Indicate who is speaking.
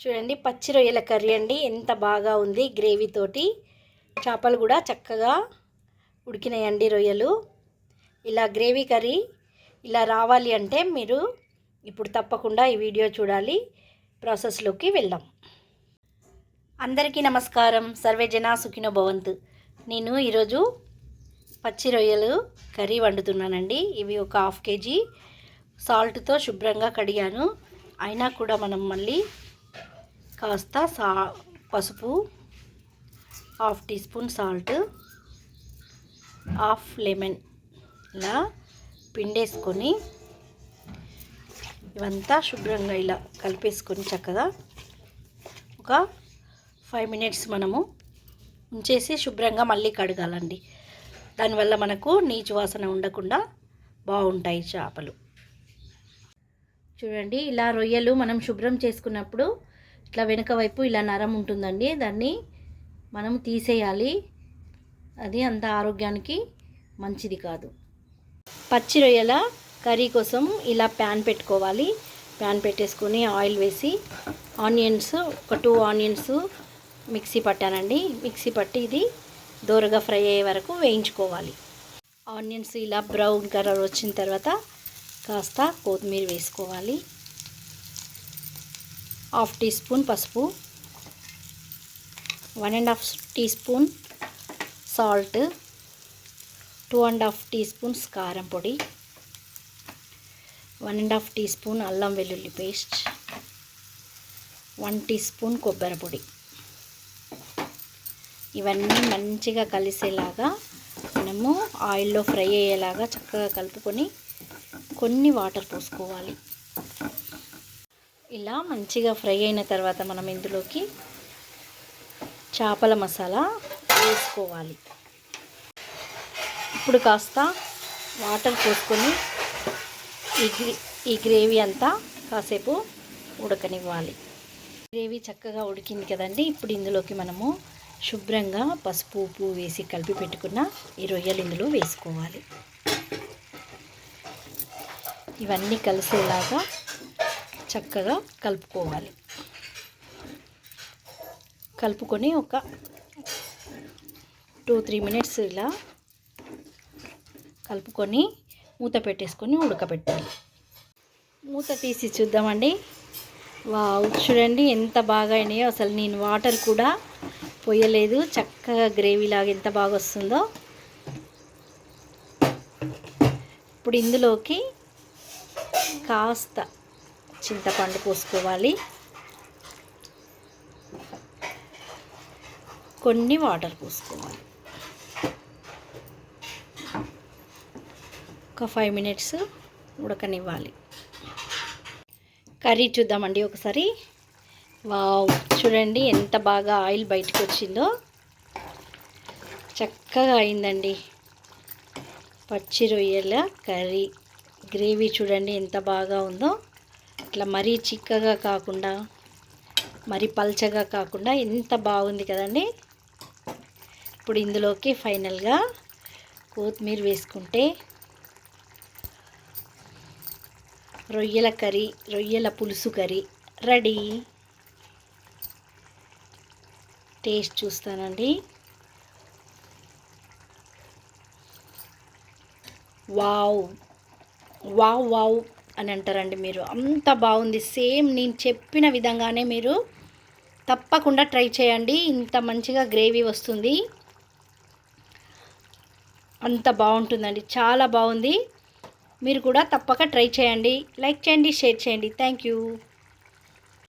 Speaker 1: చూడండి, పచ్చి రొయ్యల కర్రీ అండి. ఎంత బాగా ఉంది గ్రేవీతోటి. చేపలు కూడా చక్కగా ఉడికినాయండి. రొయ్యలు ఇలా గ్రేవీ కర్రీ ఇలా రావాలి అంటే మీరు ఇప్పుడు తప్పకుండా ఈ వీడియో చూడాలి. ప్రాసెస్లోకి వెళ్దాం. అందరికీ నమస్కారం. సర్వే జనా సుఖినో భవంతు. నేను ఈరోజు పచ్చి రొయ్యలు కర్రీ వండుతున్నానండి. ఇవి ఒక 1/2 kg సాల్ట్తో శుభ్రంగా కడిగాను. అయినా కూడా మనం మళ్ళీ కాస్త పసుపు, 1/2 teaspoon సాల్ట్, 1/2 లెమన్ ఇలా పిండేసుకొని ఇవంతా శుభ్రంగా ఇలా కలిపేసుకొని చక్కగా ఒక 5 minutes మనము ఉంచేసి శుభ్రంగా మళ్ళీ కడగాలండి. దానివల్ల మనకు నీచు వాసన ఉండకుండా బాగుంటాయి చేపలు. చూడండి, ఇలా రొయ్యలు మనం శుభ్రం చేసుకున్నప్పుడు ఇట్లా వెనుక వైపు ఇలా నరం ఉంటుందండి. దాన్ని మనం తీసేయాలి. అది అంత ఆరోగ్యానికి మంచిది కాదు. పచ్చి రొయ్యల కర్రీ కోసం ఇలా ప్యాన్ పెట్టుకోవాలి. ప్యాన్ పెట్టేసుకొని ఆయిల్ వేసి ఆనియన్స్, ఒక 2 ఆనియన్స్ మిక్సీ పట్టానండి. మిక్సీ పట్టి ఇది దోరగా ఫ్రై అయ్యే వరకు వేయించుకోవాలి. ఆనియన్స్ ఇలా బ్రౌన్ కలర్ వచ్చిన తర్వాత కాస్త కొత్తిమీర వేసుకోవాలి. 1/2 teaspoon పసుపు, 1.5 teaspoon సాల్ట్, 2.5 teaspoons కారం పొడి, 1.5 teaspoon అల్లం వెల్లుల్లి పేస్ట్, 1 teaspoon కొబ్బరి పొడి. ఇవన్నీ మంచిగా కలిసేలాగా మనము ఆయిల్లో ఫ్రై అయ్యేలాగా చక్కగా కలుపుకొని కొన్ని వాటర్ పోసుకోవాలి. ఇలా మంచిగా ఫ్రై అయిన తర్వాత మనం ఇందులోకి చేపల మసాలా వేసుకోవాలి. ఇప్పుడు కాస్త వాటర్ పోసుకొని ఈ గ్రేవీ అంతా కాసేపు ఉడకనివ్వాలి. గ్రేవీ చక్కగా ఉడికింది కదండి. ఇప్పుడు ఇందులోకి మనము శుభ్రంగా పసుపు, ఉప్పు వేసి కలిపి పెట్టుకున్న ఈ రొయ్యలు ఇందులో వేసుకోవాలి. ఇవన్నీ కలిసేలాగా చక్కగా కలుపుకోవాలి. కలుపుకొని ఒక 2-3 minutes ఇలా కలుపుకొని మూత పెట్టేసుకొని ఉడకబెట్టాలి. మూత తీసి చూద్దామండి. వావ్, చూడండి ఎంత బాగా అయినాయో. అసలు నేను వాటర్ కూడా పోయలేదు. చక్కగా గ్రేవీ లాగా ఎంత బాగా వస్తుందో. ఇప్పుడు ఇందులోకి కాస్త చింతపండు పోసుకోవాలి. కొన్ని వాటర్ పోసుకోవాలి. ఒక 5 minutes ఉడకనివ్వాలి. కర్రీ చూద్దామండి ఒకసారి. వావ్, చూడండి ఎంత బాగా ఆయిల్ బయటకు వచ్చిందో. చక్కగా అయిందండి పచ్చి రొయ్యల కర్రీ. గ్రేవీ చూడండి ఎంత బాగా ఉందో. ఇట్లా మరీ చిక్కగా కాకుండా మరీ పల్చగా కాకుండా ఎంత బాగుంది కదండి. ఇప్పుడు ఇందులోకి ఫైనల్గా కొత్తిమీర వేసుకుంటే రొయ్యల కర్రీ, రొయ్యల పులుసు కర్రీ రెడీ. టేస్ట్ చూస్తానండి. వావ్ వావ్ వావ్ అని అంటారండి మీరు. అంత బాగుంది. సేమ్ నేను చెప్పిన విధంగానే మీరు తప్పకుండా ట్రై చేయండి. ఇంత మంచిగా గ్రేవీ వస్తుంది. అంత బాగుంటుందండి. చాలా బాగుంది. మీరు కూడా తప్పక ట్రై చేయండి. లైక్ చేయండి, షేర్ చేయండి. Thank you.